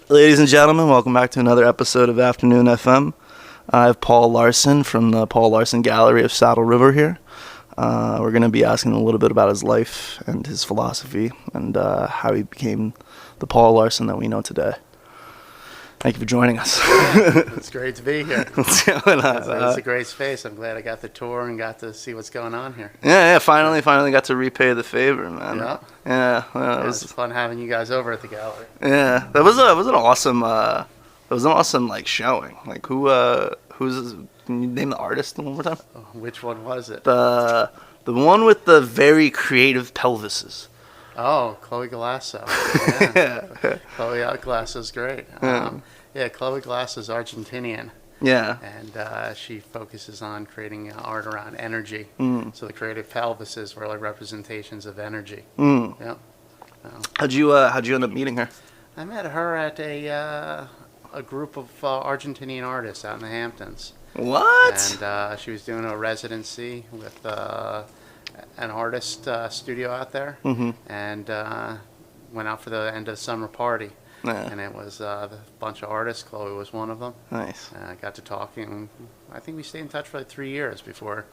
Ladies and gentlemen, welcome back to another episode of Afternoon FM. I have Paul Larsen from the Paul Larsen Gallery of Saddle River here. We're going to be asking a little bit about his life and his philosophy and how he became the Paul Larsen that we know today. Thank you for joining us. It's great to be here. What's going on? It's a great space. I'm glad I got the tour and got to see what's going on here. Yeah, finally got to repay the favor, man. Yeah, it it was fun having you guys over at the gallery. Yeah, that was an awesome like showing. Like who's can you name the artist one more time? Which one was it? The one with the very creative pelvises. Oh, Chloe Galasso. Yeah. Chloe Galasso's great. Chloe Galasso's Argentinian. Yeah. And she focuses on creating art around energy. So the creative pelvises were like representations of energy. Yeah. How'd you end up meeting her? I met her at a group of Argentinian artists out in the Hamptons. What? And she was doing a residency with an artist studio out there, and went out for the end of summer party. Yeah. And it was a bunch of artists. Chloe was one of them. Nice. I got to talking. I think we stayed in touch for like 3 years before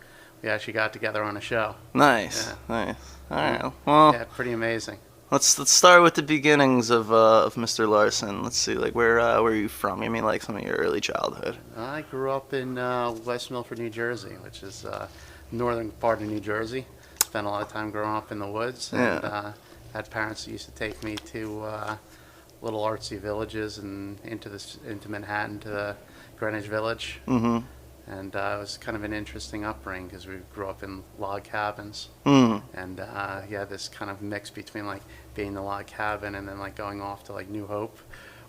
we actually got together on a show. Nice. Yeah. Nice. All right. Well, yeah, pretty amazing. Let's start with the beginnings of Mr. Larsen. Let's see, like where are you from? I mean, like some of your early childhood. I grew up in West Milford, New Jersey, which is northern part of New Jersey. Spent a lot of time growing up in the woods, and had parents who used to take me to little artsy villages and into Manhattan to Greenwich Village. And it was kind of an interesting upbringing because we grew up in log cabins, and this kind of mix between like being in the log cabin and then like going off to like New Hope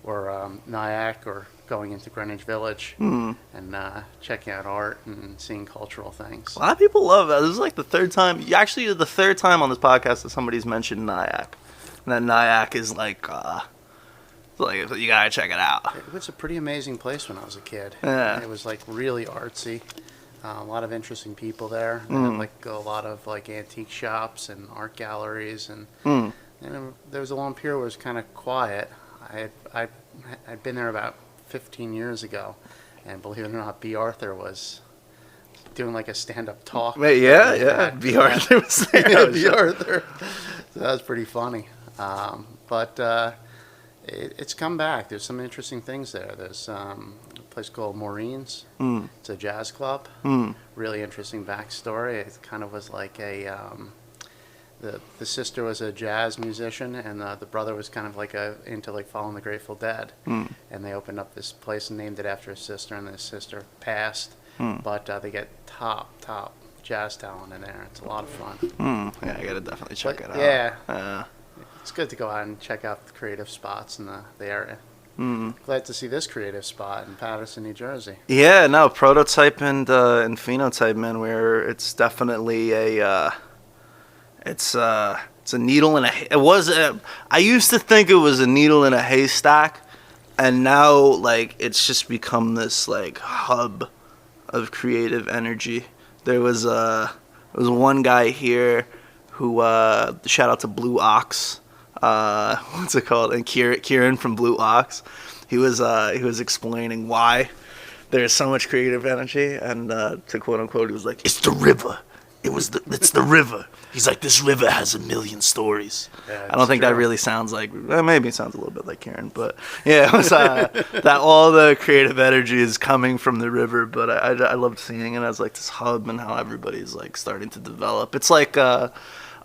or Nyack or going into Greenwich Village and checking out art and seeing cultural things. A lot of people love that. This is like the third time on this podcast that somebody's mentioned Nyack, and that Nyack is like you gotta check it out. It was a pretty amazing place when I was a kid. Yeah. It was like really artsy. A lot of interesting people there. They had like a lot of like antique shops and art galleries, and there was a long period where it was kind of quiet. I'd been there about 15 years ago, and believe it or not, B. Arthur was doing like a stand-up talk. Wait, yeah. B. Arthur was there. B. Arthur. So that was pretty funny. But it's come back. There's some interesting things there. There's a place called Maureen's. It's a jazz club. Really interesting backstory. It kind of was like the sister was a jazz musician, and the brother was kind of like into like following the Grateful Dead. And they opened up this place and named it after his sister, and his sister passed. But they get top jazz talent in there. It's a lot of fun. Yeah, I gotta definitely check it out. Yeah. It's good to go out and check out the creative spots in the area. Glad to see this creative spot in Paterson, New Jersey. Yeah, no, prototype and phenotype, man, where it's definitely it's a needle in a. I used to think it was a needle in a haystack, and now like it's just become this like hub of creative energy. There was one guy here who shout out to Blue Ox. What's it called? And Kieran from Blue Ox. He was explaining why there's so much creative energy, and to quote unquote, he was like, "It's the river. It's the river." He's like, "This river has 1,000,000 stories." Yeah, I don't think that really sounds like. Maybe it sounds a little bit like Kieran, but yeah, it was that all the creative energy is coming from the river. But I loved seeing it as like this hub and how everybody's like starting to develop. It's like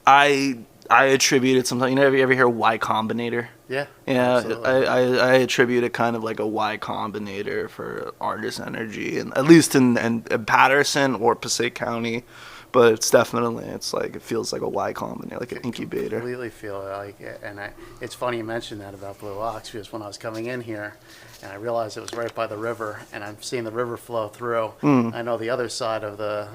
I attribute it sometimes. You ever hear Y Combinator? Yeah. Yeah, absolutely. I attribute it kind of like a Y Combinator for artist energy, and at least in Patterson or Passaic County, but it's like it feels like a Y Combinator, like an incubator. I completely feel like it, and it's funny you mentioned that about Blue Ox, because when I was coming in here, and I realized it was right by the river, and I'm seeing the river flow through. I know the other side of the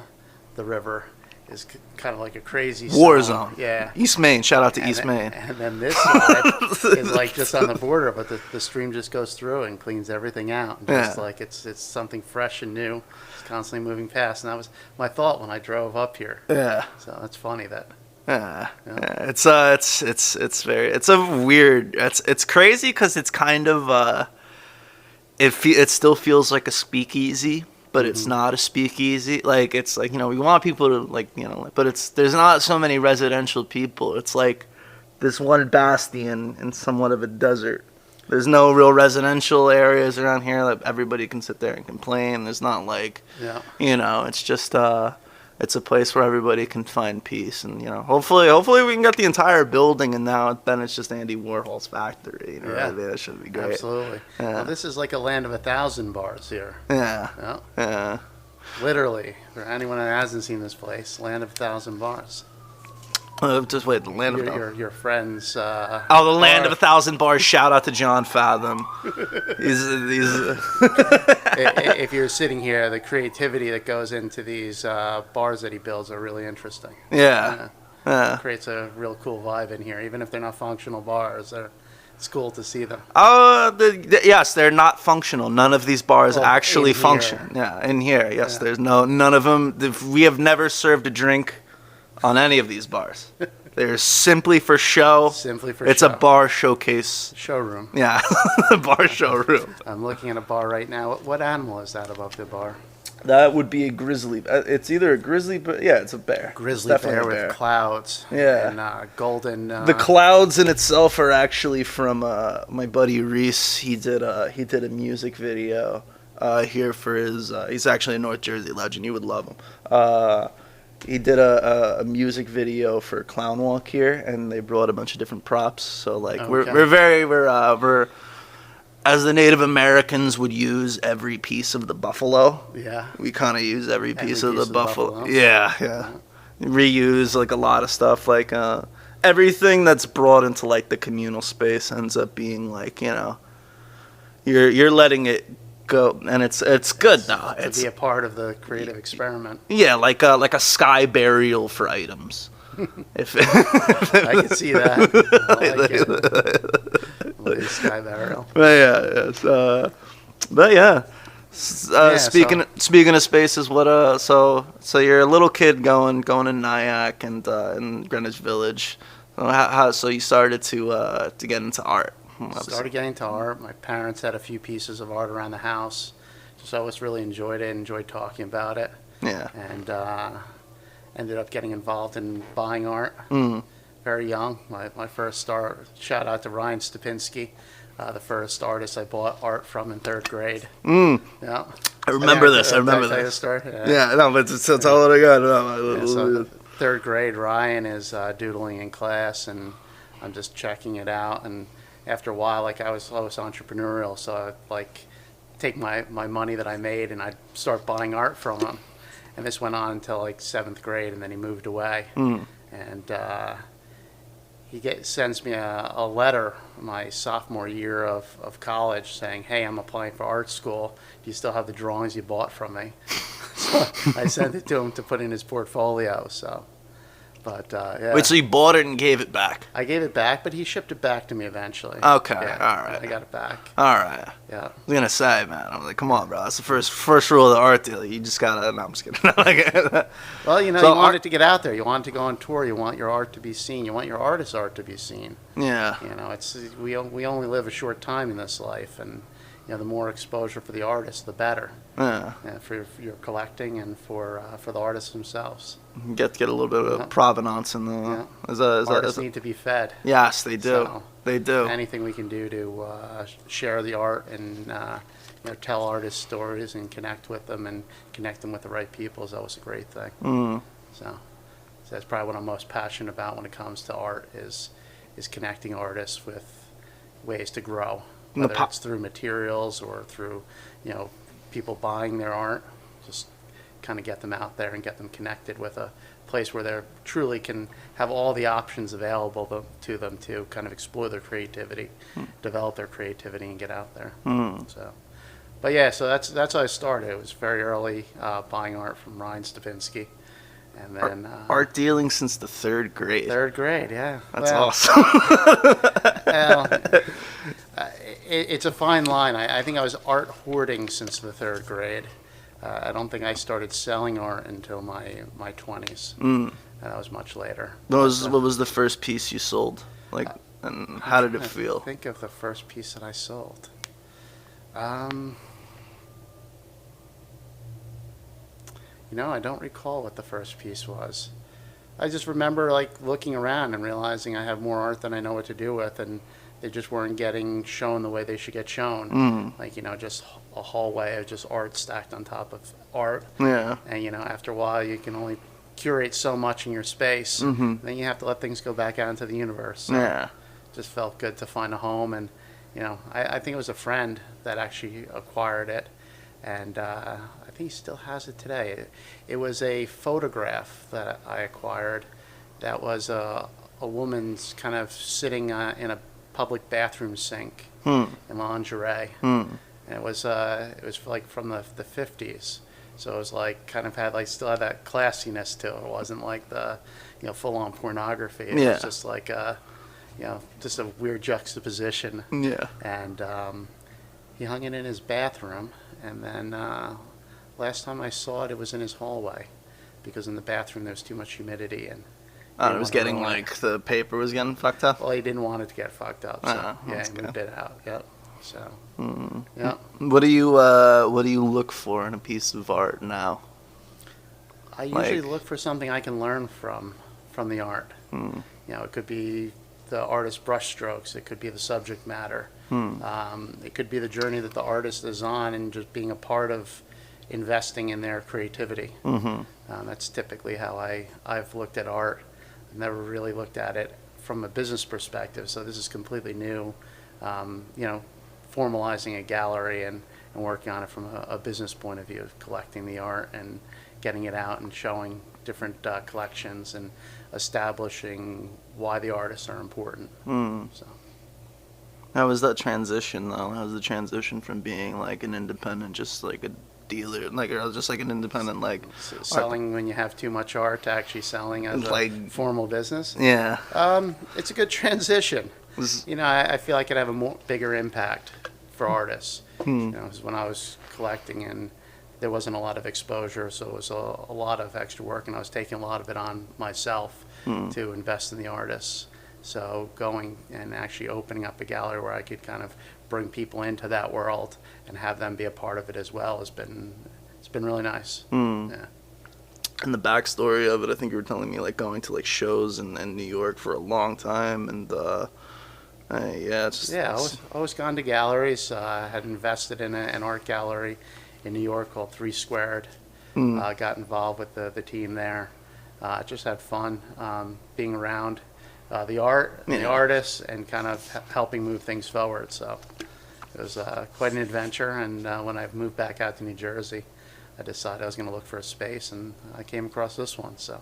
river is kind of like a crazy war zone. Yeah. East Maine. Shout out to East Maine. And then this side is like just on the border, but the stream just goes through and cleans everything out. And just like it's something fresh and new. It's constantly moving past. And that was my thought when I drove up here. Yeah. So it's funny that Yeah, Yeah. yeah. It's very it's a weird it's crazy because it's kind of it still feels like a speakeasy, but it's not a speakeasy. Like it's like we want people to but there's not so many residential people. It's like this one bastion in somewhat of a desert. There's no real residential areas around here that everybody can sit there and complain. There's not like Yeah. it's just it's a place where everybody can find peace, and hopefully we can get the entire building, and then it's just Andy Warhol's factory. Yeah. I mean, that should be great. Absolutely. Yeah. Well, this is like a land of 1,000 bars here. Yeah. Yeah. Yeah. Literally, for anyone who hasn't seen this place, land of 1,000 bars. Just wait, the land of Your friends. the land of 1,000 bars. Shout out to John Fathom. He's If you're sitting here, the creativity that goes into these bars that he builds are really interesting. yeah. Yeah. Creates a real cool vibe in here, even if they're not functional bars. It's cool to see them. Yes, they're not functional. None of these bars Well, actually in here. function. Yeah, in here, yes, Yeah. there's none of them. We have never served a drink on any of these bars. They're simply for show. Simply for It's show. a bar showcase. Showroom. Yeah, bar showroom. I'm looking at a bar right now. What animal is that above the bar? That would be a grizzly. It's either a grizzly, but yeah, it's a bear. Grizzly It's definitely bear a with clouds. Yeah. And golden. The clouds in itself are actually from my buddy Reese. He did a music video here for his. He's actually a North Jersey legend. You would love him. He did a music video for Clown Walk here, and they brought a bunch of different props. So like Okay. we're as the Native Americans would use every piece of the buffalo. Yeah. We kind of use every piece of the buffalo. buffalo. Yeah. Reuse like a lot of stuff. Like everything that's brought into like the communal space ends up being like you're letting it go, and it's good though. To It's be a part of the creative experiment. yeah, like a sky burial for items. If I can see that. I like it. Little sky burial. But yeah, yes. But yeah. Speaking of spaces, what so you're a little kid going to Nyack and in Greenwich Village. So you started to get into art. Started getting into art. My parents had a few pieces of art around the house. So I always really enjoyed it, enjoyed talking about it. Yeah. And ended up getting involved in buying art very young. My first start, shout out to Ryan Stupinski, the first artist I bought art from in third grade. Yeah. I remember this. Did I remember tell you the this. story? Yeah, no, but it's all that I got. Yeah, so third grade, Ryan is doodling in class, and I'm just checking it out. And after a while, like I was entrepreneurial, so I'd like take my money that I made and I'd start buying art from him. And this went on until like 7th grade, and then he moved away. And he sends me a letter my sophomore year of college saying, "Hey, I'm applying for art school. Do you still have the drawings you bought from me?" So I sent it to him to put in his portfolio. So, but yeah. Wait, so you bought it and gave it back? I gave it back, but he shipped it back to me eventually. Okay, Yeah, all right. I got it back. All right. Yeah. I was gonna say, man. I'm like, come on, bro. That's the first rule of the art deal. You just gotta. No, I'm just kidding. Well, So you want it to get out there. You want it to go on tour. You want your art to be seen. You want your artist's art to be seen. Yeah. It's we only live a short time in this life, and the more exposure for the artist, the better. Yeah. For your collecting and for the artists themselves. Get a little bit of provenance in the. Yeah. Artists need to be fed. Yes, they do. So, They do. Anything we can do to share the art and tell artists stories and connect with them and connect them with the right people is always a great thing. So that's probably what I'm most passionate about when it comes to art is connecting artists with ways to grow, whether it's through materials or through people buying their art. Just kind of get them out there and get them connected with a place where they truly can have all the options available to them to kind of explore their creativity, develop their creativity, and get out there. So, but yeah, so that's how I started. It was very early buying art from Ryan Stupinski, and then Art dealing since the 3rd grade. 3rd grade. Yeah, That's awesome. Well, it's a fine line. I think I was art hoarding since the 3rd grade. I don't think I started selling art until my 20s. and that was much later. What was the first piece you sold? Like, and how did it I feel? think of the first piece that I sold. I don't recall what the first piece was. I just remember like looking around and realizing I have more art than I know what to do with, and they just weren't getting shown the way they should get shown. Like, just a hallway of just art stacked on top of art. Yeah. And, after a while you can only curate so much in your space. Then you have to let things go back out into the universe. So Yeah. just felt good to find a home. And, I think it was a friend that actually acquired it. And I think he still has it today. It was a photograph that I acquired that was a woman's kind of sitting in a public bathroom sink in lingerie. And it was like from the 50s. So it was like kind of still had that classiness to it. It wasn't like the full on pornography. It was just like just a weird juxtaposition. Yeah. And he hung it in his bathroom. And then last time I saw it, it was in his hallway, because in the bathroom there was too much humidity, and it was getting like the paper was getting fucked up. well, he didn't want it to get fucked up, so that's he moved good. it out. Yep. So yeah. What do you look for in a piece of art now? I usually look for something I can learn from the art. It could be the artist's brushstrokes. It could be the subject matter. It could be the journey that the artist is on, and just being a part of investing in their creativity. That's typically how I've looked at art. I've never really looked at it from a business perspective, so this is completely new. Formalizing a gallery and working on it from a business point of view, collecting the art and getting it out and showing different collections and establishing why the artists are important. So. How was that transition though? How was the transition from being like an independent, just like a dealer, or just like an independent selling when you have too much art, to actually selling as a formal business? Yeah. It's a good transition. I feel like it have a bigger impact for artists. Because when I was collecting, and there wasn't a lot of exposure, so it was a lot of extra work, and I was taking a lot of it on myself to invest in the artists. So going and actually opening up a gallery where I could kind of bring people into that world and have them be a part of it as well it's been really nice. Yeah. And the backstory of it, I think you were telling me, like going to like shows in New York for a long time, and I always gone to galleries. I had invested in an art gallery in New York called 3 Squared. Got involved with the team there. Just had fun being around the art, and the artists, and kind of helping move things forward. So it was quite an adventure. And when I moved back out to New Jersey, I decided I was going to look for a space, and I came across this one. So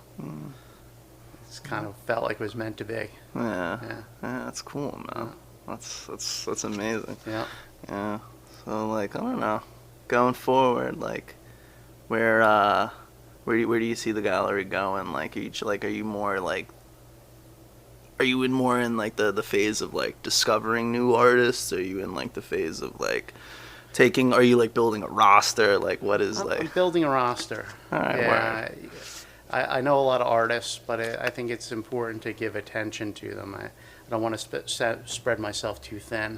it's kind of felt like it was meant to be. Yeah, that's cool, man. That's amazing. Yeah. So like, I don't know, going forward, like where do you see the gallery going? Like, are you more in like the phase of like discovering new artists? Are you in like the phase of like are you like building a roster? Like, what is I'm building a roster. All right. Yeah. I know a lot of artists, but I think it's important to give attention to them. I don't want to spread myself too thin.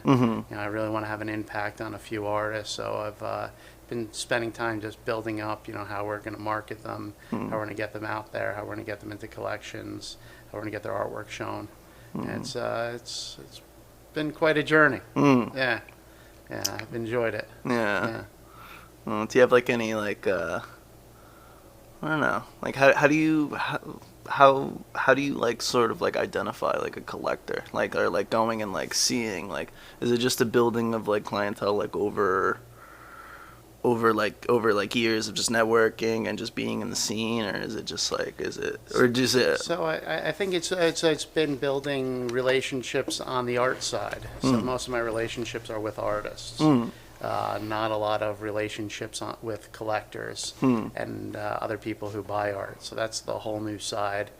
I really want to have an impact on a few artists. So I've been spending time just building up, how we're going to market them, how we're going to get them out there, how we're going to get them into collections, how we're going to get their artwork shown. And it's been quite a journey. Yeah, I've enjoyed it. Yeah. Well, do you have like any like I don't know, like how do you like sort of like identify like a collector, like, or like going and like seeing, like, is it just a building of like clientele like over years of just networking and just being in the scene, or is it just like So I think it's been building relationships on the art side. So most of my relationships are with artists. Not a lot of relationships with collectors and other people who buy art. So that's the whole new side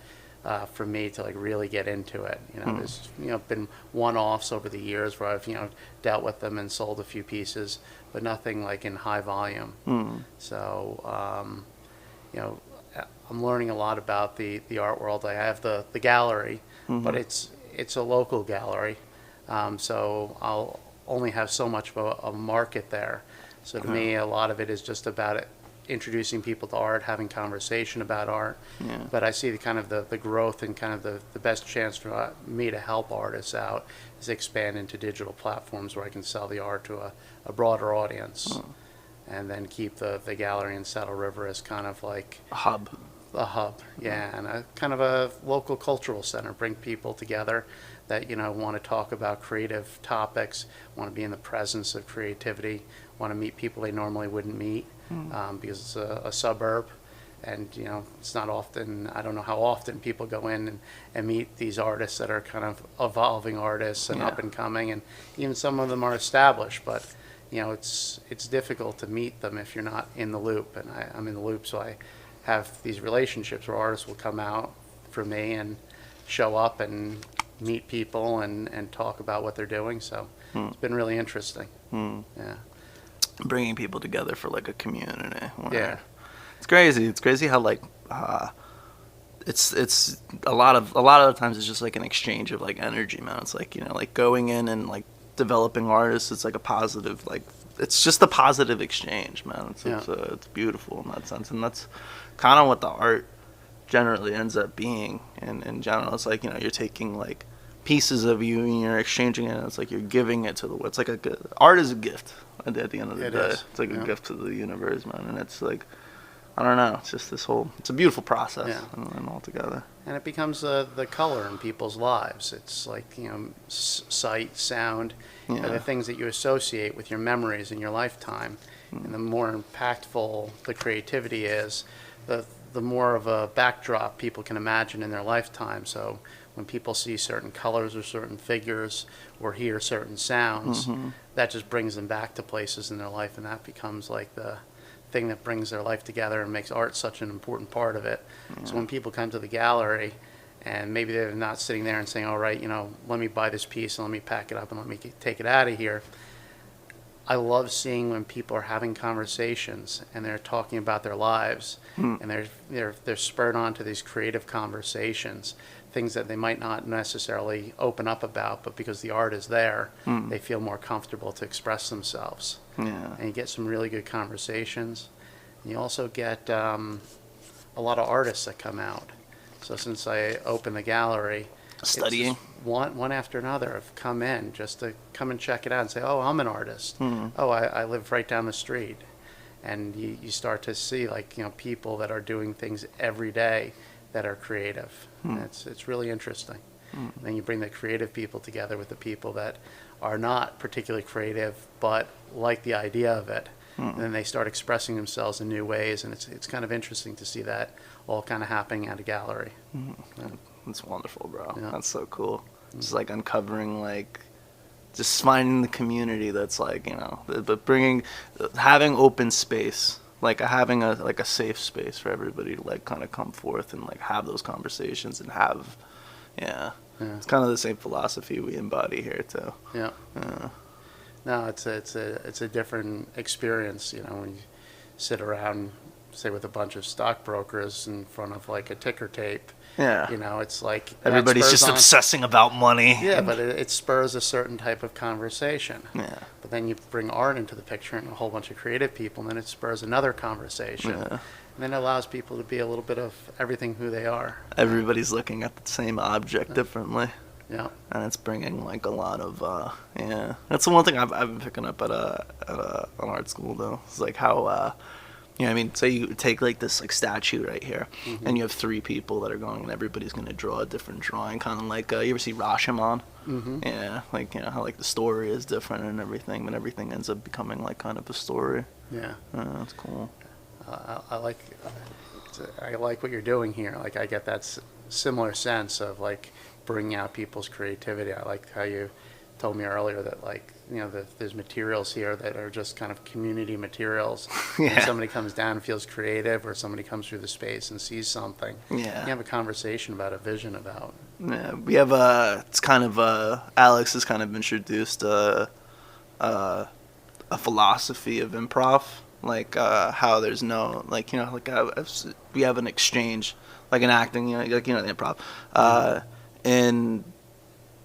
for me to like really get into it. There's been one-offs over the years where I've dealt with them and sold a few pieces, but nothing like in high volume. So I'm learning a lot about the art world. I have the gallery, but it's a local gallery, so I'll only have so much of a market there. So to me, a lot of it is just about it, introducing people to art, having conversation about art. Yeah. But I see the growth and kind of the best chance for me to help artists out is expand into digital platforms where I can sell the art to a broader audience. And then keep the gallery in Saddle River as kind of like A hub. a hub, yeah, and a kind of a local cultural center. Bring people together that want to talk about creative topics, want to be in the presence of creativity, want to meet people they normally wouldn't meet, because it's a suburb, and it's not often. I don't know how often people go in and meet these artists that are kind of evolving artists and up and coming, and even some of them are established, but. It's difficult to meet them if you're not in the loop, and I'm in the loop, so I have these relationships where artists will come out for me and show up and meet people and talk about what they're doing. So it's been really interesting. Yeah, Bringing people together for like a community. Yeah. It's crazy. It's crazy how like it's a lot of the times it's just like an exchange of like energy, man. It's like like going in and like developing artists. It's like a positive, like it's just a positive exchange, man. It's beautiful in that sense, and that's kind of what the art generally ends up being. In general, it's like you're taking like pieces of you and you're exchanging it. And it's like you're giving it to the world. It's like art is a gift at the end of the day. Is. It's like a gift to the universe, man. And it's like I don't know. It's just it's a beautiful process and all together. And it becomes the color in people's lives. It's like, sight, sound, the things that you associate with your memories in your lifetime. And the more impactful the creativity is, the more of a backdrop people can imagine in their lifetime. So when people see certain colors or certain figures or hear certain sounds, that just brings them back to places in their life, and that becomes like the thing that brings their life together and makes art such an important part of it. So when people come to the gallery and maybe they're not sitting there and saying, all right, let me buy this piece and let me pack it up and let me take it out of here. I love seeing when people are having conversations and they're talking about their lives and they're spurred on to these creative conversations, things that they might not necessarily open up about, but because the art is there, they feel more comfortable to express themselves. Yeah. And you get some really good conversations. And you also get a lot of artists that come out. So since I opened the gallery, Studying. One after another have come in just to come and check it out and say, oh, I'm an artist. Oh, I live right down the street. And you start to see like, people that are doing things every day that are creative. And it's really interesting. And then you bring the creative people together with the people that are not particularly creative but like the idea of it. And then they start expressing themselves in new ways, and it's kind of interesting to see that all kind of happening at a gallery. That's wonderful, bro. Yeah. That's so cool. Just like uncovering, like, just finding the community that's like, but having open space, like having a safe space for everybody to like kind of come forth and like have those conversations and have, it's kind of the same philosophy we embody here too. Yeah. No, it's a different experience, when you sit around, say, with a bunch of stockbrokers in front of like a ticker tape. Yeah. It's like Everybody's just obsessing about money. Yeah, but it spurs a certain type of conversation. Yeah. But then you bring art into the picture and a whole bunch of creative people, and then it spurs another conversation. Yeah. And then it allows people to be a little bit of everything who they are. Everybody's looking at the same object differently. Yeah. And it's bringing like a lot of that's the one thing I've been picking up at an art school though. It's like how say you take like this like statue right here, and you have three people that are going, and everybody's gonna draw a different drawing, kind of like you ever see Rashomon? Yeah, like how like the story is different and everything, but everything ends up becoming like kind of a story. Yeah. That's cool. I like what you're doing here. Like I get that similar sense of like bringing out people's creativity. I like how you told me earlier that like that there's materials here that are just kind of community materials. Yeah. When somebody comes down and feels creative, or somebody comes through the space and sees something, you have a conversation about a vision about. Yeah, we have it's kind of Alex has kind of introduced a philosophy of improv like how there's no like like we have an exchange like in acting, like the improv, and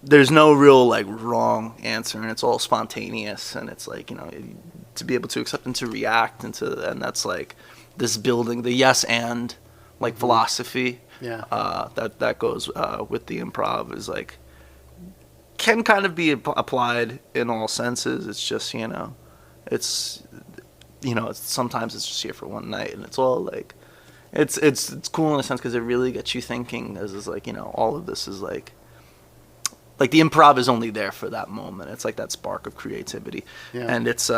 there's no real like wrong answer, and it's all spontaneous, and it's like to be able to accept and to react and that's like this building the yes and like philosophy that goes with the improv is like can kind of be applied in all senses. It's just it's sometimes it's just here for one night, and it's all like it's cool in a sense because it really gets you thinking. As like all of this is like the improv is only there for that moment. It's like that spark of creativity, and it's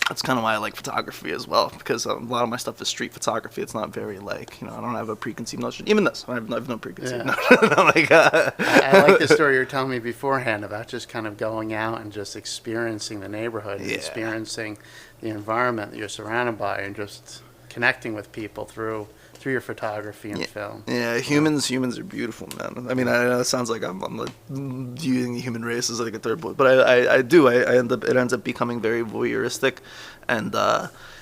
that's kind of why I like photography as well, because a lot of my stuff is street photography. It's not very like I don't have a preconceived notion. Even this, I have no preconceived notion. I like the story you were telling me beforehand about just kind of going out and just experiencing the neighborhood, and experiencing the environment that you're surrounded by, and just connecting with people through your photography and film. Yeah, humans are beautiful, man. I mean, I know it sounds like I'm like viewing the human race as like a third point, but I do. It ends up becoming very voyeuristic, and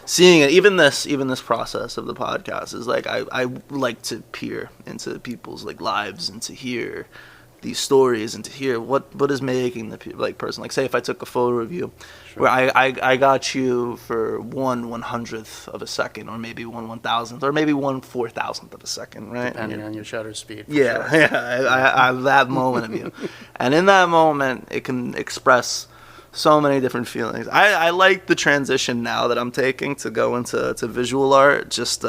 seeing it. Even this process of the podcast is like I like to peer into people's like lives and to hear these stories and to hear what is making the person. Like, say if I took a photo of you, where I got you for 1/100th of a second, or maybe 1/1000th, or maybe 1/4000th of a second, right? Depending on your shutter speed. I have that moment of you, and in that moment, it can express so many different feelings. I like the transition now that I'm taking to go into visual art, just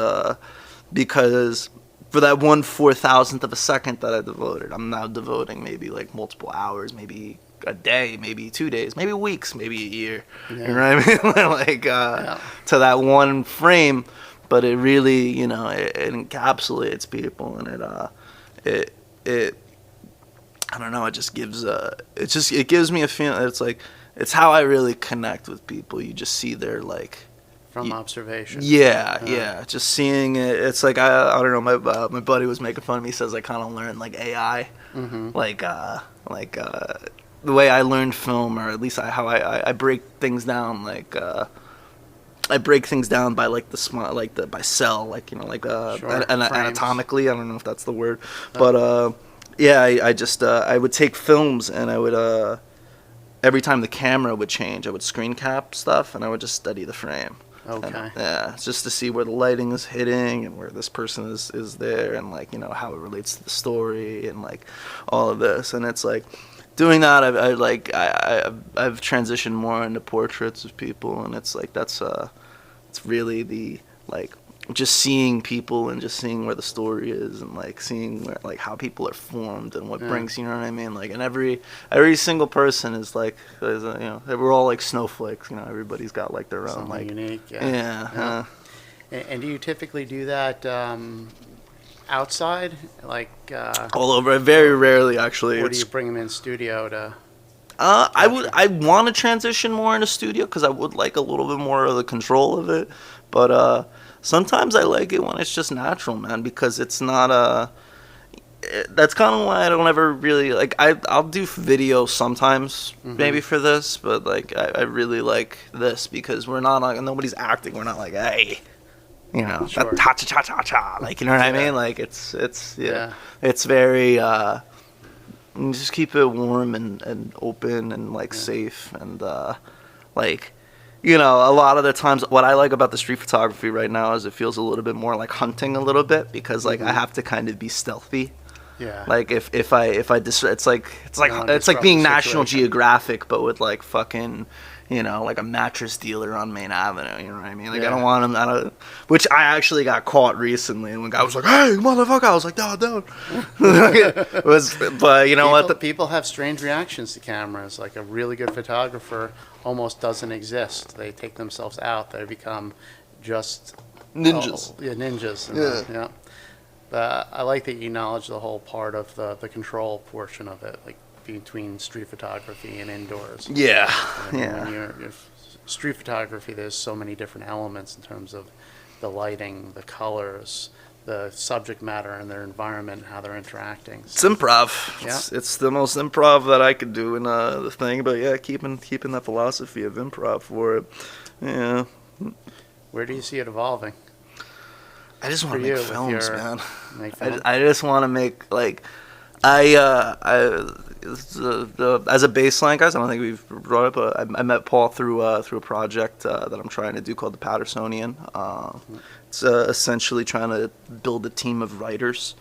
because. For that 1/4000th of a second that I devoted, I'm now devoting maybe like multiple hours, maybe a day, maybe 2 days, maybe weeks, maybe a year. You know what I mean? Like to that one frame, but it really, it encapsulates people, and it I don't know, it just gives it gives me a feeling. It's like it's how I really connect with people. You just see their like. From observation. Yeah. Just seeing it. It's like I don't know. My buddy was making fun of me. He says I kind of learned like AI, like the way I learned film, or at least how I break things down. Like I break things down by like by cell, like anatomically. I don't know if that's the word, but I just I would take films, and I would every time the camera would change, I would screen cap stuff, and I would just study the frame. Okay. And, just to see where the lighting is hitting, and where this person is there, and like how it relates to the story, and like all of this. And it's like doing that. I've transitioned more into portraits of people, and it's like it's really the like just seeing people and just seeing where the story is, and like seeing where like how people are formed and what brings, you know what I mean? Like, and every single person is like, we're all like snowflakes, everybody's got like their own something like unique. And do you typically do that outside, like all over? Very rarely, actually. Or do you bring them in studio to? I want to transition more into studio, because I would like a little bit more of the control of it, but sometimes I like it when it's just natural, man, because it's not that's kind of why I don't ever really like. I'll do video sometimes, maybe for this, but like I really like this because we're not like, nobody's acting. We're not like, hey, that cha cha cha cha, like, you know what I mean? Like it's very just keep it warm and open and like safe, and like. A lot of the times, what I like about the street photography right now is it feels a little bit more like hunting a little bit, because like I have to kind of be stealthy. Yeah. Like if it's like being National Geographic, but with like fucking, like a mattress dealer on Main Avenue. You know what I mean? Like I don't want him. Which I actually got caught recently, and one guy was like, "Hey, motherfucker!" I was like, "No, don't." But you know what? People have strange reactions to cameras. Like a really good photographer almost doesn't exist. They take themselves out. They become just ninjas. Ninjas. But I like that you acknowledge the whole part of the control portion of it, like between street photography and indoors. Yeah. When you're street photography, there's so many different elements in terms of the lighting, the colors, the subject matter and their environment, how they're interacting. It's improv. It's the most improv that I could do in the thing. But yeah, keeping that philosophy of improv for it. Yeah. Where do you see it evolving? I just want For to make you, with films, your- man. Make film? I just want to make like as a baseline, guys. I don't think we've brought it, but I met Paul through a project that I'm trying to do called the Pattersonian. It's essentially trying to build a team of writers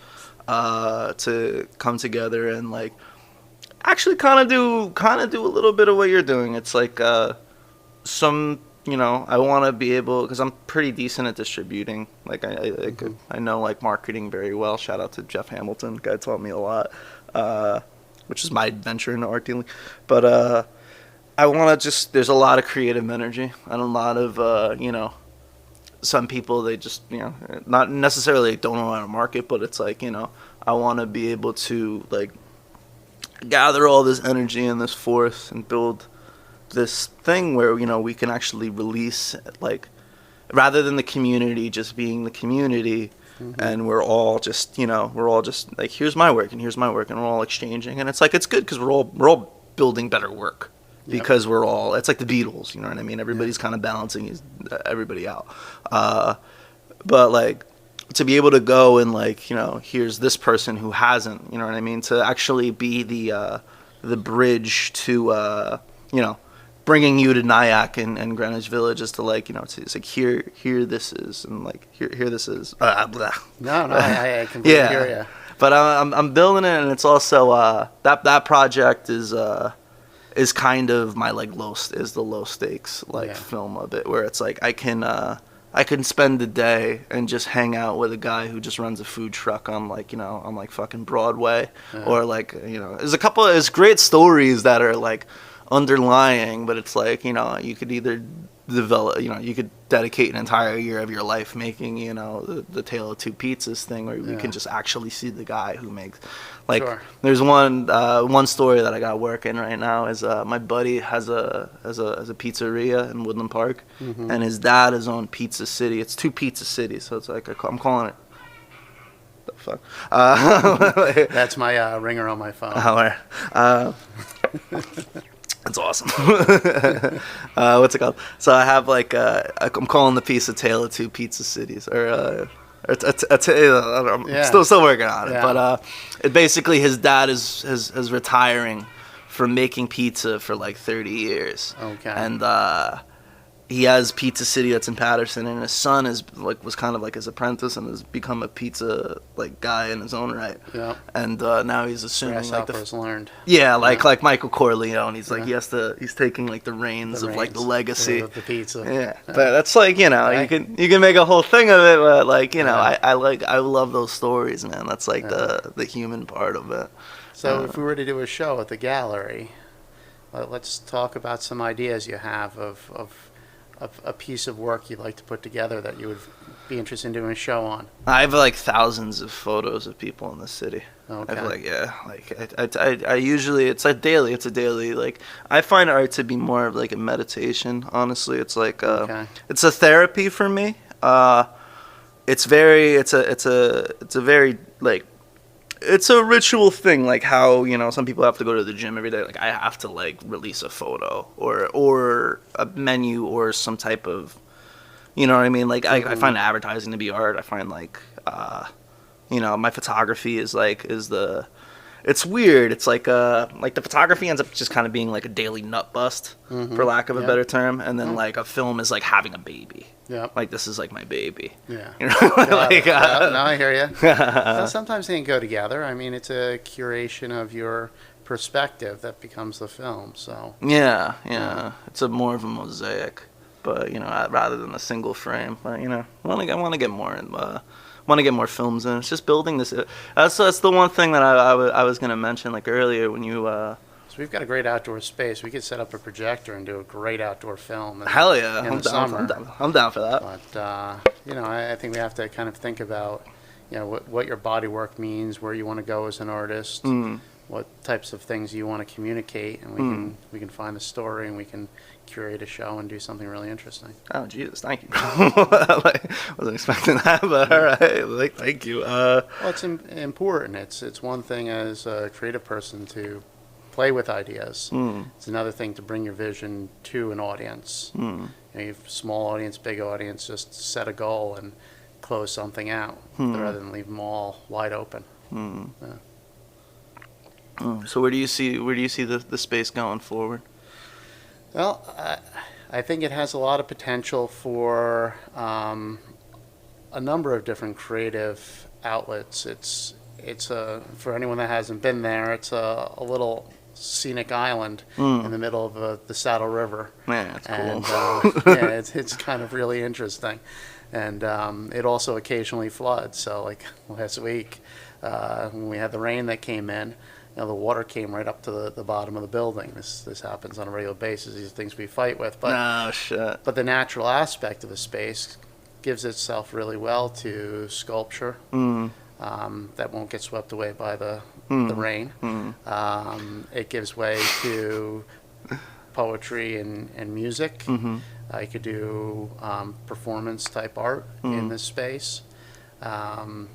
to come together and like actually kind of do a little bit of what you're doing. It's like some. I want to be able, because I'm pretty decent at distributing. Like I know like marketing very well. Shout out to Jeff Hamilton, guy taught me a lot, which is my adventure into art dealing. But I want to there's a lot of creative energy and a lot of some people, they just not necessarily don't know how to market, but it's like I want to be able to like gather all this energy and this force and build this thing where we can actually release, like, rather than the community just being the community, and we're all just like, here's my work and here's my work, and we're all exchanging, and it's like, it's good because we're all building better work because we're all, it's like the Beatles, you know what I mean? Everybody's kind of balancing everybody out, but like to be able to go and like here's this person who hasn't, you know what I mean, to actually be the bridge to bringing you to Nyack and Greenwich Village, is to like it's like here this is, and like here this is. No, I completely hear you. But I'm building it, and it's also that project is kind of my like low stakes like film of it, where it's like I can spend the day and just hang out with a guy who just runs a food truck on like fucking Broadway, or like there's great stories that are like underlying, but it's like you could either develop, you could dedicate an entire year of your life making the Tale of Two Pizzas thing, or you can just actually see the guy who makes like there's one story that I got working right now is my buddy has a pizzeria in Woodland Park, and his dad has owned Pizza City. It's two Pizza Cities, so it's like I'm calling it the fuck that's my ringer on my phone. It's awesome. What's it called? So I have like I'm calling the piece a Tale of Two Pizza Cities, or still working on it. But it basically, his dad is retiring from making pizza for like 30 years. Okay. And he has Pizza City that's in Patterson, and his son was kind of like his apprentice and has become a pizza like guy in his own right. Yeah. And now he's assuming like learned. Yeah, like Michael Corleone. He's like he's taking like the reins of like the legacy of the pizza. Yeah. But that's like you can make a whole thing of it, but like I love those stories, man. That's like the human part of it. So if we were to do a show at the gallery, let's talk about some ideas you have of a piece of work you'd like to put together that you would be interested in doing a show on. I have like thousands of photos of people in the city. Okay. I usually it's a daily like I find art to be more of like a meditation. Honestly, it's like it's a therapy for me. It's a very like. It's a ritual thing, like how some people have to go to the gym every day. Like I have to like release a photo or a menu or some type of, you know what I mean. Like I find advertising to be art. I find like, my photography is it's weird. It's like the photography ends up just kind of being like a daily nut bust, for lack of a better term, and then like a film is like having a baby. Yeah. Like this is like my baby. Yeah. No, I hear you. Well, sometimes they can go together. I mean, it's a curation of your perspective that becomes the film. So. Yeah. It's more of a mosaic, but rather than a single frame. But I want to get more in. Want to get more films in. It's just building this. That's the one thing that I was gonna mention like earlier when you. So we've got a great outdoor space. We could set up a projector and do a great outdoor film. Hell yeah, I'm down for that. But I think we have to kind of think about what your body work means, where you want to go as an artist, what types of things you want to communicate, and we can find the story and we can curate a show and do something really interesting. Oh Jesus, thank you. Wasn't expecting that, but all right, thank you. Well, it's important. It's one thing as a creative person to play with ideas. Mm. It's another thing to bring your vision to an audience. Mm. You have small audience, big audience, just set a goal and close something out rather than leave them all wide open. Mm. Yeah. So where do you see the space going forward? Well, I think it has a lot of potential for a number of different creative outlets. It's for anyone that hasn't been there, it's a little scenic island in the middle of the Saddle River. Man, that's And cool. yeah, it's kind of really interesting. And it also occasionally floods. So like last week, when we had the rain that came in, the water came right up to the bottom of the building. This happens on a regular basis. These are things we fight with. But No shit. but the natural aspect of the space gives itself really well to sculpture. That won't get swept away by the rain. It gives way to poetry and music. You could do performance type art in this space, and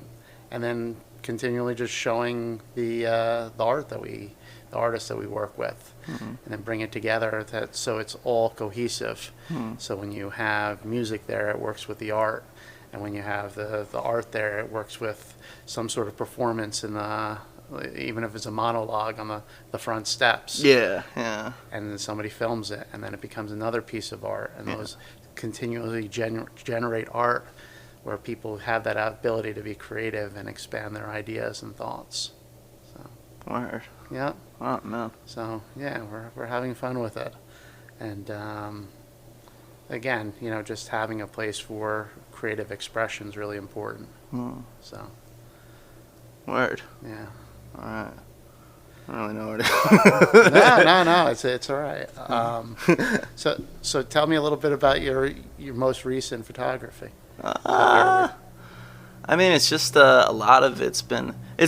then continually just showing the art the artists that we work with, and then bring it together so it's all cohesive. So when you have music there, it works with the art. And when you have the art there, it works with some sort of performance in even if it's a monologue on the front steps. Yeah, yeah. And then somebody films it, and then it becomes another piece of art. And those continually generate art where people have that ability to be creative and expand their ideas and thoughts. So, Word. yeah. Oh man. So, yeah, we're having fun with it. And again, just having a place for creative expression is really important. So, Word. yeah. All right. I don't really know where to. No. It's all right. So tell me a little bit about your most recent photography. I mean, it's just a lot of it's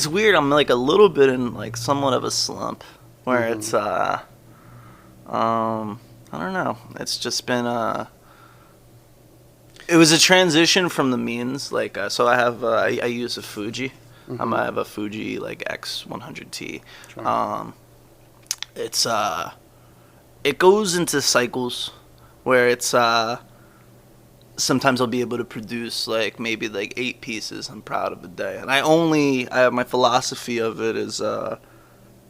weird. I'm like a little bit in like somewhat of a slump where it's I don't know. It's just been it was a transition from the means. Like so, I have I use a Fuji. I have a Fuji like X100T. Sure. It's it goes into cycles where it's sometimes I'll be able to produce like maybe like 8 pieces I'm proud of a day. And I have my philosophy of it is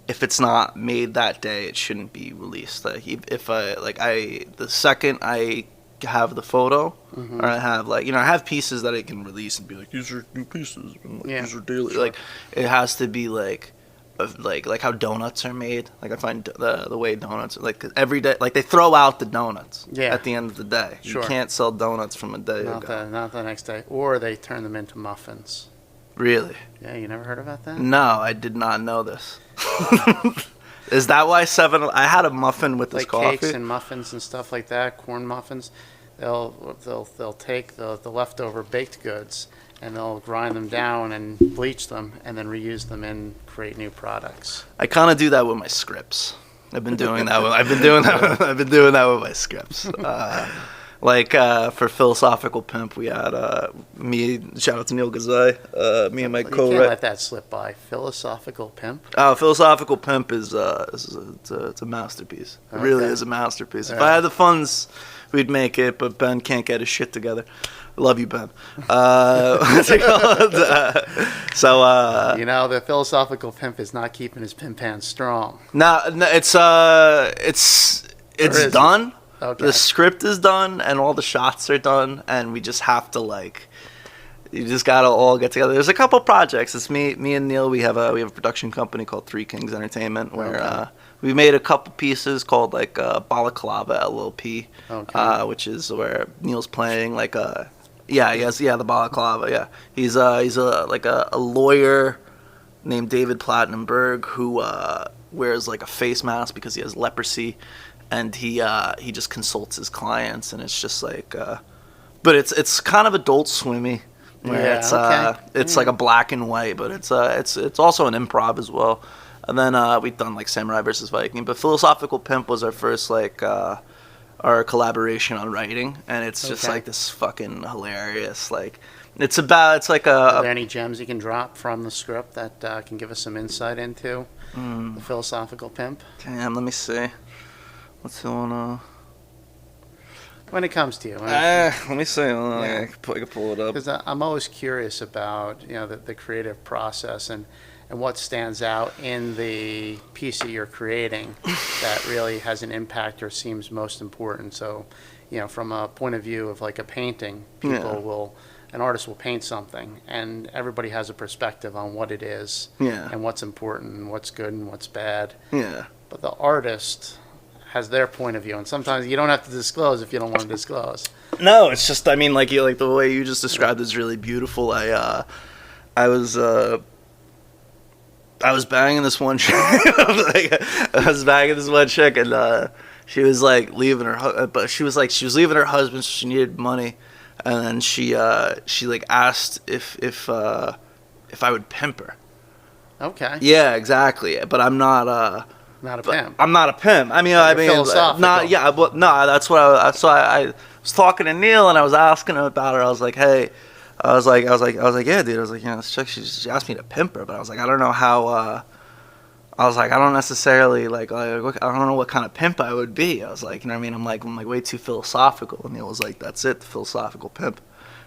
if it's not made that day, it shouldn't be released. Like if the second I have the photo or I have like I have pieces that I can release and be like, these are new pieces and like, these are daily. Sure. Like it has to be like how donuts are made. Like I find the way donuts are, like every day, like they throw out the donuts at the end of the day. Sure. You can't sell donuts from a day ago. Not the next day, or they turn them into muffins. Really? Yeah, you never heard about that? No, I did not know this. Is that why I had a muffin with this Like coffee? cakes and muffins and stuff like that, corn muffins. They'll take the leftover baked goods and they'll grind them down and bleach them and then reuse them and create new products. I kind of do that with my scripts. I've been doing that. I've been doing that with my scripts. For Philosophical Pimp, we had me. Shout out to Neil Gazai. Me and my You can't co-writer. let that slip by. Philosophical Pimp. Philosophical Pimp is it's a masterpiece. It really is a masterpiece. If I had the funds, we'd make it, but Ben can't get his shit together. Love you, Ben. What's it called? The Philosophical Pimp is not keeping his pimp pants strong. No, it's done. Okay. The script is done, and all the shots are done, and we just have to you just gotta all get together. There's a couple projects. It's me and Neil. We have a production company called Three Kings Entertainment where we made a couple pieces called Balaclava LLP, which is where Neil's playing the balaclava. Yeah, he's a lawyer named David Platinumberg who wears like a face mask because he has leprosy, and he just consults his clients, and it's just but it's kind of Adult Swimmy. Where it's like a black and white, but it's also an improv as well. And then we've done like Samurai versus Viking, but Philosophical Pimp was our first our collaboration on writing, and it's just like this fucking hilarious It's like Are a there any gems you can drop from the script that can give us some insight into the philosophical pimp? damn. Let me see. What's the one? When it comes to you. Let me see. Hold on, Yeah. I can pull it up. Because I'm always curious about the creative process and what stands out in the piece that you're creating that really has an impact or seems most important. So, from a point of view of like a painting, an artist will paint something, and everybody has a perspective on what it is, and what's important, and what's good, and what's bad. Yeah. But the artist has their point of view, and sometimes you don't have to disclose if you don't want to disclose. No, it's just, I mean, like the way you just described is really beautiful. I was banging this one chick. And she was like leaving her, but she was leaving her husband, so she needed money, and then she like asked if I would pimp her. Okay. Yeah, exactly. But I'm not Not a pimp. I'm not a pimp. I mean, philosophical. not yeah. But no, that's what I was talking to Neil, and I was asking him about her. I was like, hey. I was like, yeah, dude. I was like, this chick, she asked me to pimp her, but I was like, I don't know how. I was like, I don't necessarily I don't know what kind of pimp I would be. I was like, you know what I mean? I'm like way too philosophical. And Neil was like, that's it, the philosophical pimp.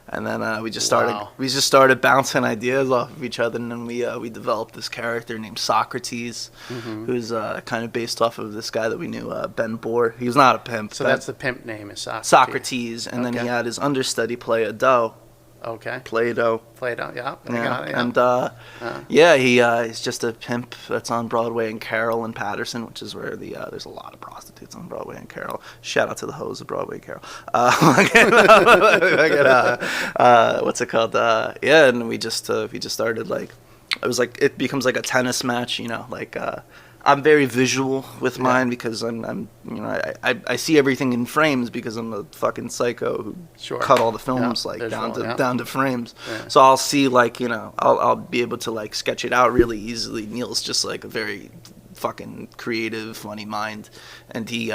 And then we just started bouncing ideas off of each other, and then we developed this character named Socrates, who's kind of based off of this guy that we knew, Ben Bohr. He was not a pimp. So that's the pimp name, is Socrates. Socrates, and then he had his understudy Play-Doh. Okay. Play-Doh. Play-Doh, yeah. Yeah. And he's just a pimp that's on Broadway and Carroll and Patterson, which is where there's a lot of prostitutes on Broadway and Carroll. Shout out to the hoes of Broadway and Carroll. What's it called? And we just started it becomes like a tennis match, I'm very visual with mine because I see everything in frames because I'm a fucking psycho who cut all the films down to frames. Yeah. So I'll see I'll be able to sketch it out really easily. Neil's just a very fucking creative, funny mind, and he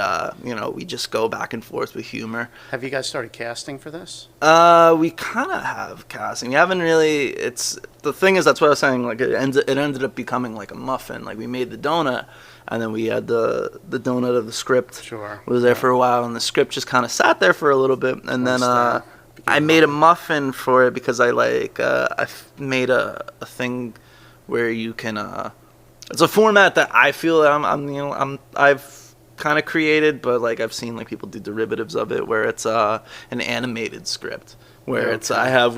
we just go back and forth with humor. Have you guys started casting for this? We kind of have casting. We haven't really. It's the thing is, that's what I was saying. It ended up becoming like a muffin. We made the donut, and then we had the donut of the script. Sure. Was there for a while, and the script just kind of sat there for a little bit, and then I made a muffin for it because I made a thing where you can. It's a format that I feel that I've kind of created, but I've seen people do derivatives of it where it's an animated script where we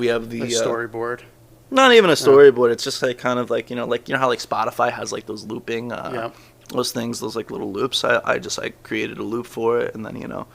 have the storyboard. Not even a storyboard. It's just kind of how Spotify has those looping those things, those little loops. I just created a loop for it, and then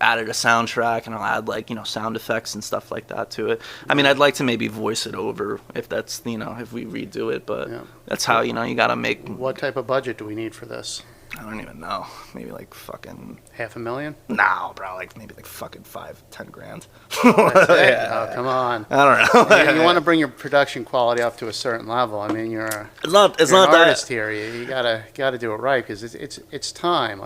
added a soundtrack, and I'll add sound effects and stuff like that to it. I mean, I'd like to maybe voice it over if that's if we redo it, but that's how you gotta make. What type of budget do we need for this? I don't even know. Maybe fucking $500,000? No, bro. Maybe fucking $5-10 grand. That's it? Yeah. Oh, come on. I don't know. You want to bring your production quality up to a certain level. I mean, you're an artist here. You gotta do it right because it's time.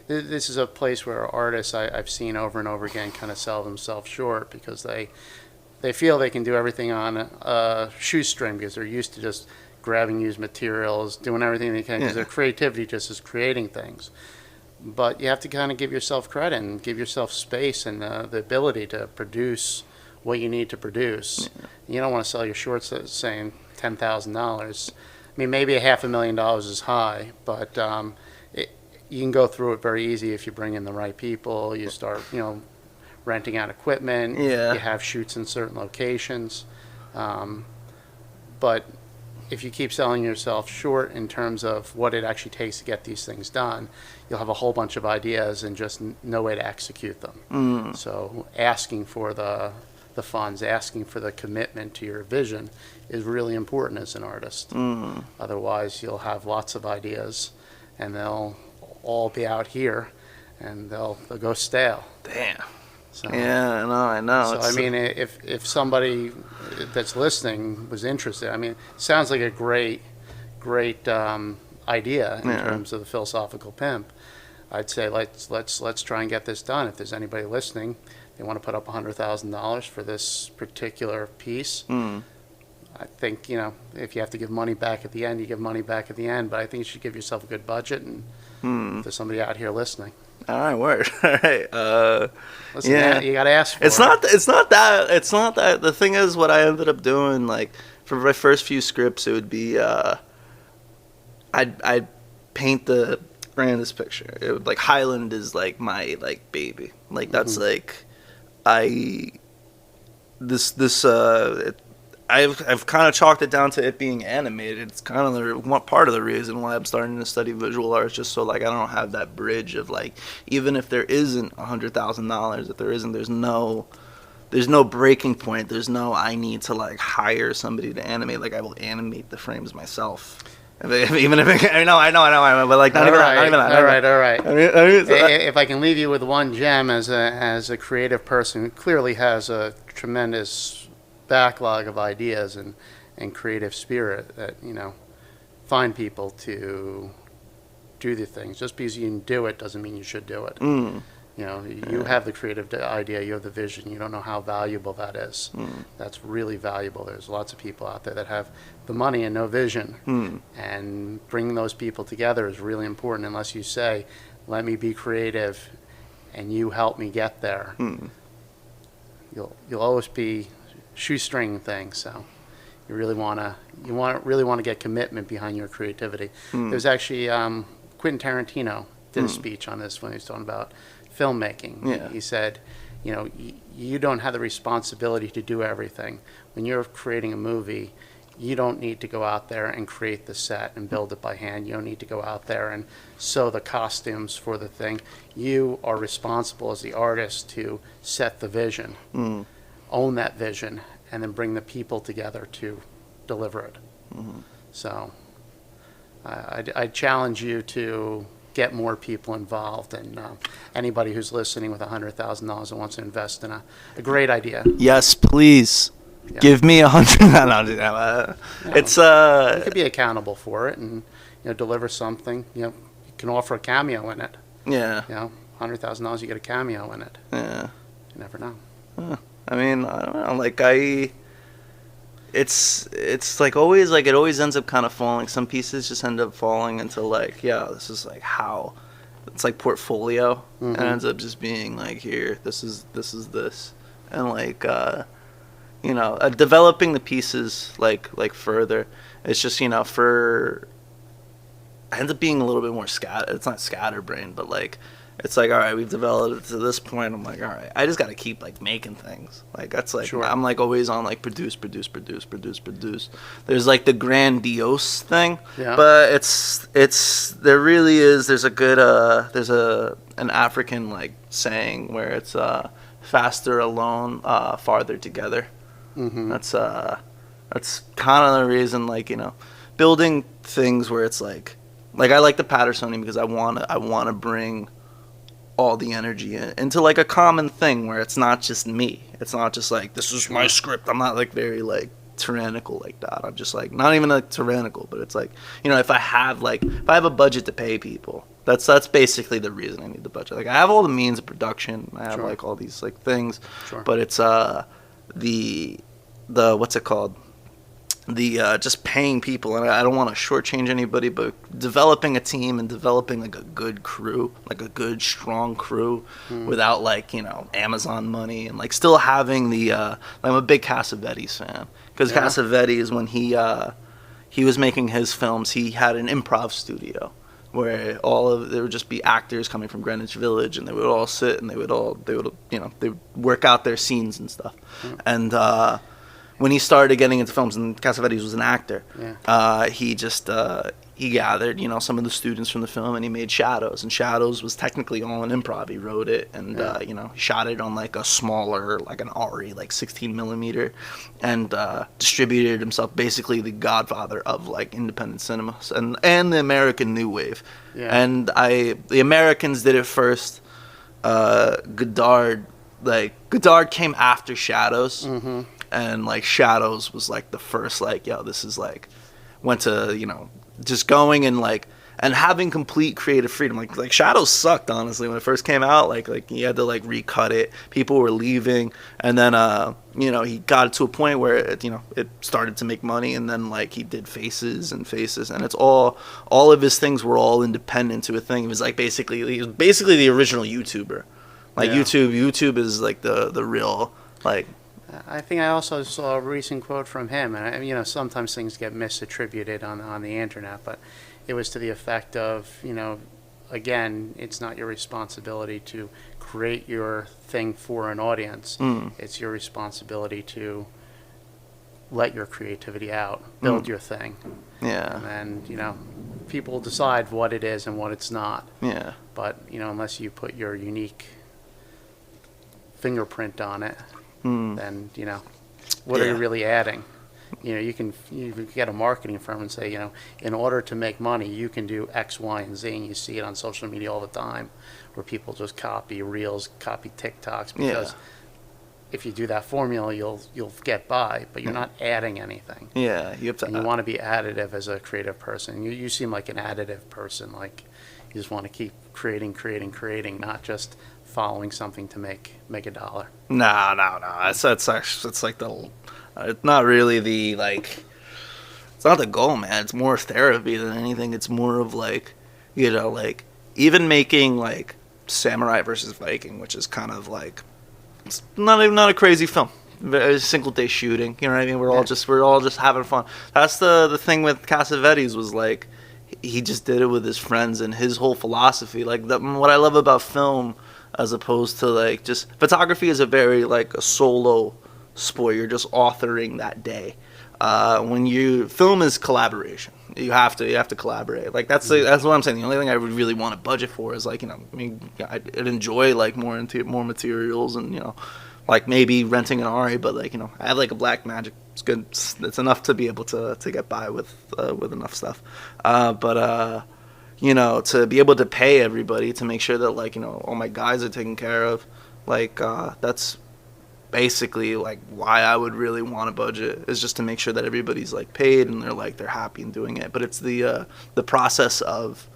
This is a place where artists I've seen over and over again kind of sell themselves short because they feel they can do everything on a shoestring because they're used to just grabbing used materials, doing everything they can because their creativity just is creating things. But you have to kind of give yourself credit and give yourself space and the ability to produce what you need to produce. Yeah. You don't want to sell your shorts saying $10,000. I mean, maybe $500,000 is high, but you can go through it very easy if you bring in the right people. You start, renting out equipment. Yeah. You have shoots in certain locations. But if you keep selling yourself short in terms of what it actually takes to get these things done, you'll have a whole bunch of ideas and just no way to execute them. So asking for the funds, asking for the commitment to your vision is really important as an artist. Otherwise, you'll have lots of ideas, and they'll all be out here, and they'll go stale. Damn. So, yeah, I know. So, I mean, if somebody that's listening was interested, I mean, it sounds like a great idea in terms of the philosophical pimp. I'd say let's try and get this done. If there's anybody listening, they want to put up $100,000 for this particular piece. I think, if you have to give money back at the end, you give money back at the end. But I think you should give yourself a good budget, and if there's somebody out here listening. All right, word. All right. Listen, yeah, you got to ask for it. It's not that. The thing is, what I ended up doing, like, for my first few scripts, it would be, I'd paint the grandest picture. It would, like, Highland is, like, my, like, baby. Like, that's, like, I've kind of chalked it down to it being animated. It's kind of one part of the reason why I'm starting to study visual arts, just so like I don't have that bridge of like, even if there isn't $100,000, if there isn't, there's no breaking point. There's no I need to like hire somebody to animate. Like I will animate the frames myself. Even if I know, but like not even that. All right. If I can leave you with one gem as a creative person who clearly has a tremendous backlog of ideas and creative spirit, that find people to do the things. Just because you can do it doesn't mean you should do it. You have the creative idea, you have the vision, you don't know how valuable that is. That's really valuable. There's lots of people out there that have the money and no vision, and bringing those people together is really important. Unless you say, let me be creative and you help me get there, you'll always be shoestring things. So you really want to get commitment behind your creativity. There's actually Quentin Tarantino did a speech on this when he was talking about filmmaking. Yeah. He said, you don't have the responsibility to do everything. When you're creating a movie, you don't need to go out there and create the set and build it by hand. You don't need to go out there and sew the costumes for the thing. You are responsible as the artist to set the vision, own that vision, and then bring the people together to deliver it. So I challenge you to get more people involved, and anybody who's listening with $100,000 and wants to invest in a great idea. Yes, please. Yeah. Give me 100. It's you could be accountable for it and deliver something. You can offer a cameo in it. Yeah. $100,000, you get a cameo in it. Yeah. You never know. I mean, I don't know. Like it's like always, like it always ends up kind of falling. Some pieces just end up falling into like, this is like how it's like portfolio, and it ends up just being like, here, this is this, and like developing the pieces like further. It's just for I end up being a little bit more it's not scatterbrained, but like it's like, all right, we've developed it to this point. I'm like, all right, I just got to keep like making things. Like that's like, sure. I'm like always on like produce. There's like the grandiose thing, but there really is. There's a good an African like saying where it's faster alone, farther together. That's kind of the reason, like building things where it's like I like the Pattersonian because I want to bring all the energy into like a common thing where it's not just me. It's not just like, this is my script. I'm not like very like tyrannical like that. I'm just like not even like tyrannical, but it's like if I have a budget to pay people, that's basically the reason I need the budget. Like I have all the means of production. I have like all these like things, but it's the what's it called? The just paying people, and I don't want to shortchange anybody, but developing a team and developing like a good crew, like a good strong crew, without like Amazon money, and like still having the I'm a big Cassavetes fan, because Cassavetes, when he was making his films, he had an improv studio where there would just be actors coming from Greenwich Village, and they would all sit and they would work out their scenes and stuff, and when he started getting into films, and Cassavetes was an actor, he gathered, some of the students from the film, and he made Shadows. And Shadows was technically all an improv. He wrote it, and he shot it on like a smaller, like an RE, like 16 millimeter, and distributed himself, basically the godfather of like independent cinema and the American New Wave. Yeah. And the Americans did it first. Godard came after Shadows. And like Shadows was like the first, like, this is like, went to just going, and like and having complete creative freedom. Like Shadows sucked, honestly, when it first came out. Like he had to like recut it. People were leaving, and then you know, he got to a point where it, you know, it started to make money, and then like he did Faces, and it's all of his things were all independent to a thing. He was basically the original YouTuber. Like YouTube is like the real like. I think I also saw a recent quote from him, and you know, sometimes things get misattributed on the internet, but it was to the effect of, you know, again, it's not your responsibility to create your thing for an audience. It's your responsibility to let your creativity out, build your thing. Yeah. And you know, people decide what it is and what it's not. Yeah. But you know, unless you put your unique fingerprint on it, then you know, what are you really adding? You know, you can get a marketing firm and say, you know, in order to make money, you can do X, Y, and Z, and you see it on social media all the time, where people just copy reels, copy TikToks, because if you do that formula, you'll get by, but you're not adding anything. Yeah, you have to. And you want to be additive as a creative person. You seem like an additive person. Like you just want to keep creating, not just following something to make a dollar. No. It's like it's not really the like. It's not the goal, man. It's more therapy than anything. It's more of like, you know, like even making like Samurai versus Viking, which is kind of like, it's not a crazy film. A single day shooting, you know what I mean? We're all just having fun. That's the thing with Cassavetes, was like he just did it with his friends, and his whole philosophy. Like what I love about film, as opposed to like just photography, is a very like a solo sport. You're just authoring that day. When you film is collaboration. You have to collaborate. Like that's what I'm saying. The only thing I would really want to budget for is like, you know, I mean, I'd enjoy like more materials, and you know, like maybe renting an Ari, but like, you know, I have like a Black Magic. It's good. It's enough to be able to get by with enough stuff. But you know, to be able to pay everybody to make sure that like, you know, all my guys are taken care of, like that's basically like why I would really want a budget, is just to make sure that everybody's like paid and they're happy in doing it. But it's the process of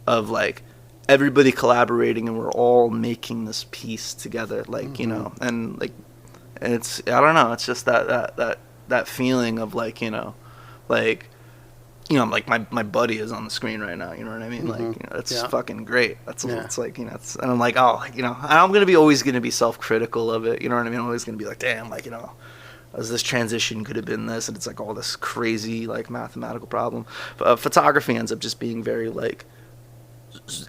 like everybody collaborating, and we're all making this piece together, like, you know, and like, and it's, I don't know, it's just that feeling of like, you know, like, you know, like my buddy is on the screen right now, you know what I mean? Like, you know, it's fucking great. That's it's like, you know, it's, and I'm like, oh, like, you know, I'm always gonna be self-critical of it, you know what I mean? I'm always gonna be like, damn, like, you know, as this transition could have been this, and it's like all this crazy like mathematical problem. Photography ends up just being very like,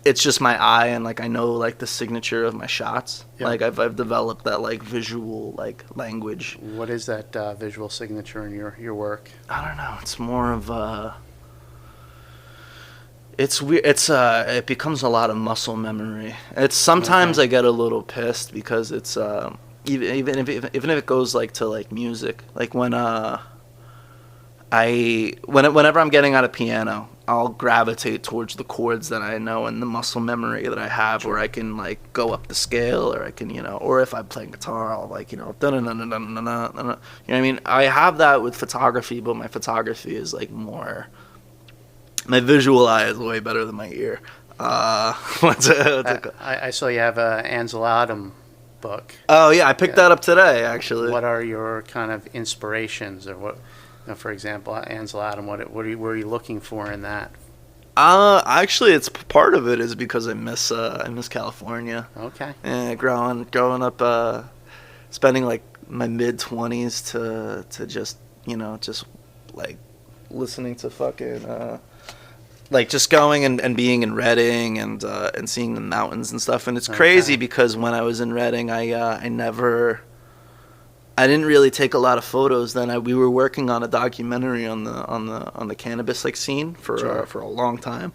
it's just my eye, and like I know like the signature of my shots. Like I've developed that like visual like language. What is that visual signature in your work? I don't know. It's more of it's weird. It becomes a lot of muscle memory. It's sometimes I get a little pissed because it's even if it goes like to like music, like when whenever I'm getting out a piano, I'll gravitate towards the chords that I know and the muscle memory that I have, where I can like go up the scale, or I can, you know, or if I'm playing guitar, I'll like, you know, you know what I mean? I have that with photography, but my photography is like more, my visual eye is way better than my ear. I saw you have a Ansel Adams book. Oh yeah, I picked that up today, actually. What are your kind of inspirations, or what? You know, for example, Ansel Adams, what were you looking for in that? Actually, it's part of it is because I miss California. Okay. And growing up, spending like my mid-20s to just, you know, just like listening to fucking like just going and being in Reading and seeing the mountains and stuff. And it's crazy because when I was in Reading, I didn't really take a lot of photos then. We were working on a documentary on the cannabis like scene for a long time,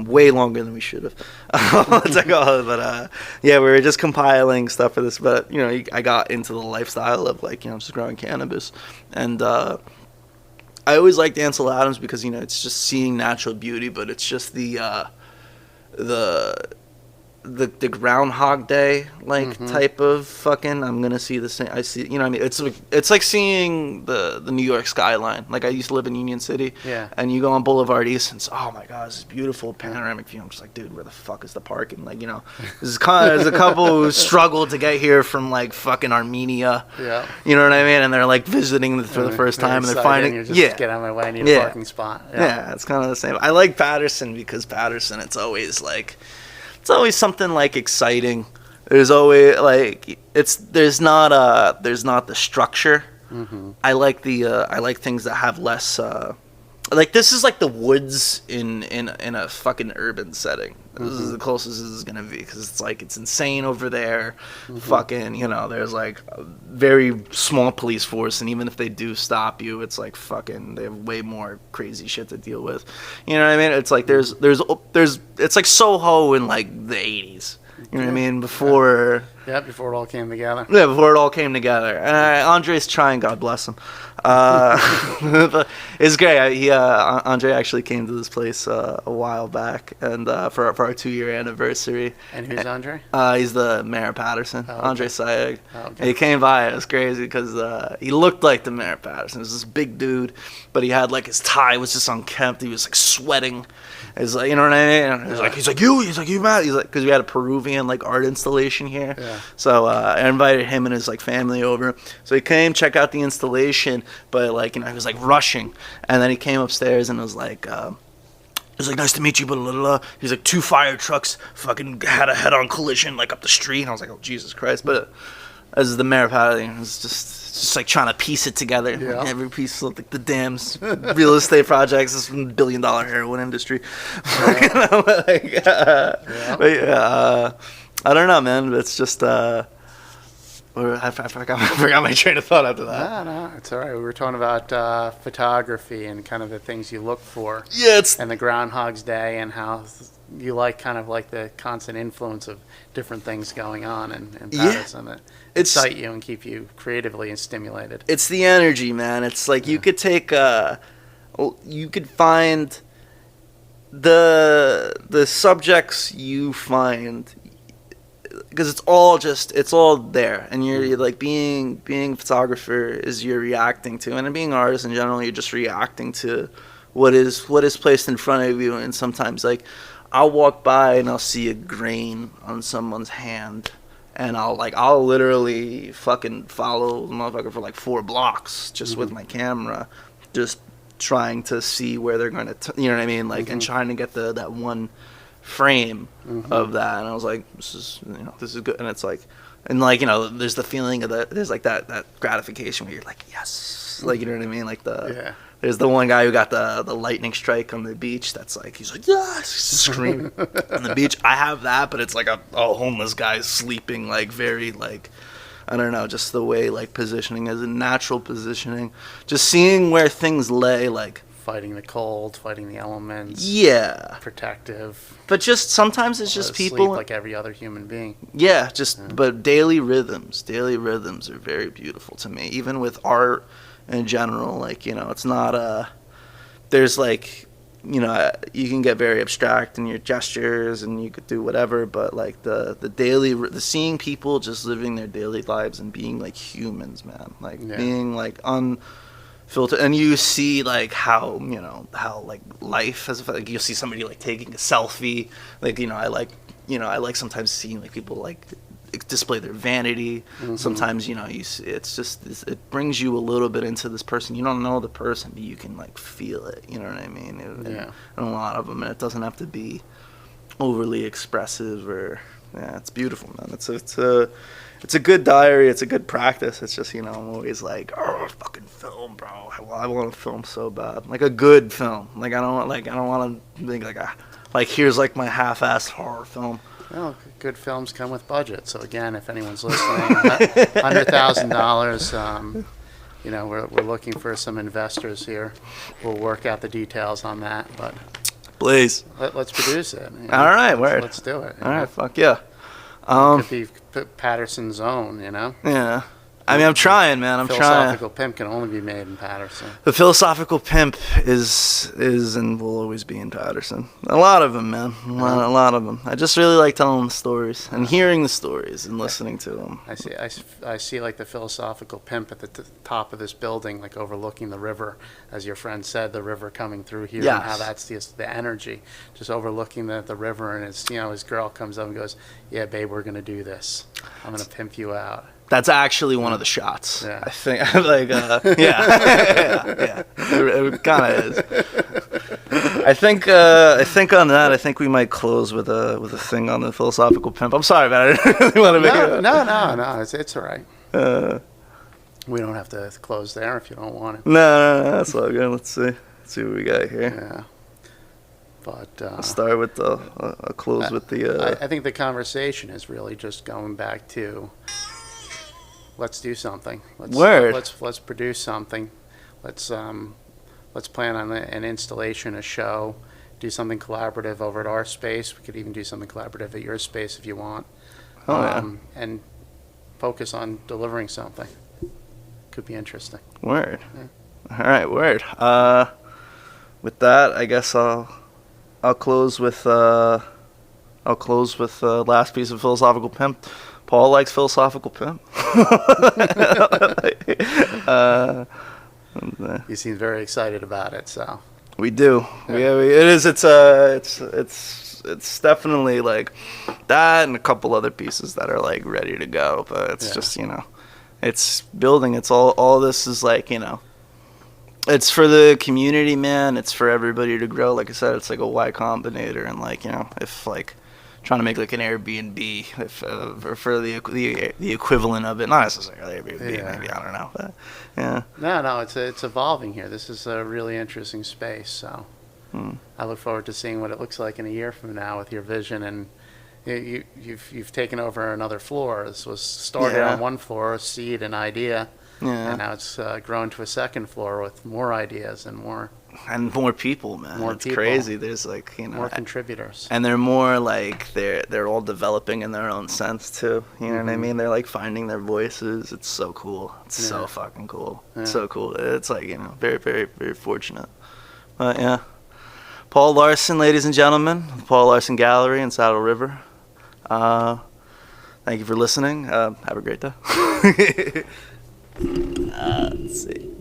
way longer than we should have. But yeah, we were just compiling stuff for this. But you know, I got into the lifestyle of like, you know, just growing cannabis, and I always liked Ansel Adams because, you know, it's just seeing natural beauty, but it's just the the Groundhog Day type of fucking. I'm gonna see the same. I see. You know what I mean? It's like seeing the New York skyline. Like I used to live in Union City. Yeah. And you go on Boulevard East, and it's, oh my god, this beautiful panoramic view. I'm just like, dude, where the fuck is the parking? Like, you know, there's a couple who struggled to get here from like fucking Armenia. Yeah. You know what I mean? And they're like visiting for the first time, and they're finding get out of my way. I need a parking spot. Yeah, it's kind of the same. I like Patterson because Patterson, it's always something like exciting. There's always like there's not the structure. Mm-hmm. I like things that have less. Like this is like the woods in a fucking urban setting. This is the closest this is gonna be because it's insane over there. Mm-hmm. Fucking, you know, there's like a very small police force, and even if they do stop you, it's like fucking they have way more crazy shit to deal with. You know what I mean? It's like there's it's like Soho in like the 80s. You know what I mean? Before it all came together. Yeah, before it all came together. Andre's trying, God bless him. It's great. Andre actually came to this place a while back, and for our 2-year anniversary. And who's Andre? He's the mayor of Patterson, okay. Andre Sayeg. Oh, okay. He came by. It was crazy because he looked like the mayor of Patterson. He was this big dude, but he had like his tie was just unkempt. He was like sweating. It's like, you know what I mean? He's like you mad? He's like, because we had a Peruvian like art installation here. Yeah. So I invited him and his like family over. So he came, check out the installation, but like, you know, he was like rushing, and then he came upstairs and was like, nice to meet you, blah, blah, blah. He's like, 2 fire trucks fucking had a head-on collision like up the street. And I was like, oh Jesus Christ! But as the mayor of Patterson, it was just like trying to piece it together. Yeah. Like every piece of like the damn real estate projects, this $1 billion heroin industry. But I don't know, man. It's just I forgot my train of thought after that. No, it's all right. We were talking about photography and kind of the things you look for. Yeah, and the Groundhog's Day and how you like kind of like the constant influence of different things going on in Patterson that excite you and keep you creatively and stimulated. It's the energy, man. It's like you could take you could find the subjects you find, because it's all there, and you're like being a photographer is you're reacting to, and being an artist in general, you're just reacting to what is placed in front of you. And sometimes like I'll walk by and I'll see a grain on someone's hand, and I'll literally fucking follow the motherfucker for like 4 blocks just with my camera, just trying to see where they're gonna you know what I mean, like, and trying to get that one frame of that. And I was like, this is good. And it's like, and like, you know, there's the feeling of there's like that gratification where you're like, yes, like, you know what I mean, like there's the one guy who got the lightning strike on the beach. That's like, he's like, yes, screaming on the beach. I have that, but it's like a homeless guy sleeping, like very like, I don't know, just the way like positioning as a natural positioning, just seeing where things lay, like fighting the cold, fighting the elements. Yeah. Protective. But just sometimes it's just people sleep like every other human being. Yeah, but daily rhythms are very beautiful to me. Even with art in general, like, you know, it's not there's like, you know, you can get very abstract in your gestures and you could do whatever, but like the seeing people just living their daily lives and being like humans, man, like being like unfiltered, and you see like how like life has, like, you'll see somebody like taking a selfie, like, you know, I like sometimes seeing like people like display their vanity. Sometimes, you know, it's just it brings you a little bit into this person. You don't know the person, but you can like feel it, you know what I mean? And a lot of them, and it doesn't have to be overly expressive, or it's beautiful, man. It's a good diary, it's a good practice. It's just, you know, I'm always like, oh, fucking film, bro. I want to film so bad, like a good film. Like I don't want to think like here's like my half-assed horror film. Well, good films come with budget. So again, if anyone's listening, $100,000. You know, we're looking for some investors here. We'll work out the details on that, but please let's produce it. You know? All right, word. Let's do it. All right, fuck yeah. It could be Patterson's own, you know. Yeah. I mean, I'm trying, man. I'm trying. Philosophical Pimp can only be made in Patterson. The Philosophical Pimp is and will always be in Patterson. A lot of them, man. A lot of them. I just really like telling the stories and hearing the stories and listening to them. I see like the Philosophical Pimp at the top of this building, like overlooking the river, as your friend said, the river coming through here, Yes. and how that's the energy, just overlooking the river, and it's, his girl comes up and goes, "Yeah, babe, we're gonna do this. I'm gonna pimp you out." That's actually one of the shots. Yeah. I think, like, yeah. It kind of is. I think on that, I think we might close with a thing on the Philosophical Pimp. I'm sorry, man. I didn't really want to make it. No. It's all right. We don't have to close there if you don't want it. No, that's all good. Let's see what we got here. Yeah. But I'll start with I'll close with the. I think the conversation is really just going back to, let's do something. Let's produce something. Let's plan on an installation, a show, do something collaborative over at our space. We could even do something collaborative at your space if you want. And focus on delivering something. Could be interesting. Word. Yeah. All right, word. With that, I guess I'll close with last piece of Philosophical Pimp. Paul likes Philosophical Pimp. You seem very excited about it, so. We do. Yeah. It is. It's definitely like that, and a couple other pieces that are like ready to go. But it's just it's building. It's all this is like it's for the community, man. It's for everybody to grow. Like I said, it's like a Y Combinator, and like if like trying to make like an Airbnb, if or for the equivalent of it, not necessarily Airbnb, maybe, I don't know, but yeah. No, it's evolving here. This is a really interesting space, so I look forward to seeing what it looks like in a year from now with your vision. And you've taken over another floor. This was started on one floor, a seed, an idea. Yeah. And now it's grown to a second floor with more ideas and more people, man. It's crazy. There's like more contributors, and they're more like they're all developing in their own sense too. You know what I mean? They're like finding their voices. It's so cool. It's so fucking cool. Yeah. It's so cool. It's like very, very, very fortunate. But yeah, Paul Larsen, ladies and gentlemen, the Paul Larsen Gallery in Saddle River. Thank you for listening. Have a great day. Let's see.